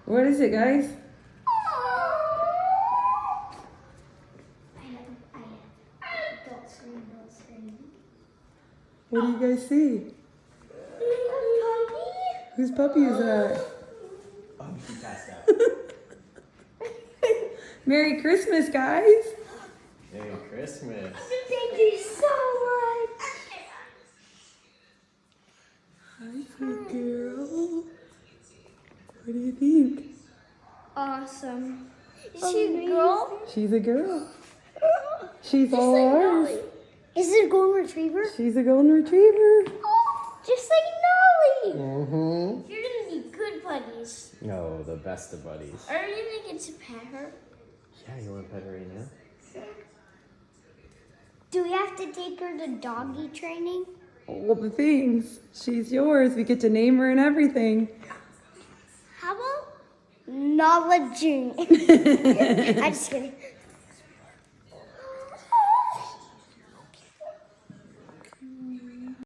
What is it, guys? Don't scream, don't scream. What do you guys see? Whose puppy is that? Oh, she passed out. Merry Christmas, guys! Merry Christmas. Thank you so much. Hi, sweet girl. What do you think? Awesome. Is she a girl? She's a girl. She's Just all like ours. Nolly. Is it a golden retriever? She's a golden retriever. Oh, just like Nolly. Mm-hmm. You're gonna be good buddies. No, the best of buddies. Are you gonna get to pet her? Yeah, you want to pet her right now? Do we have to take her to doggy training? All the things. She's yours. We get to name her and everything. How about knowledging? I'm just kidding.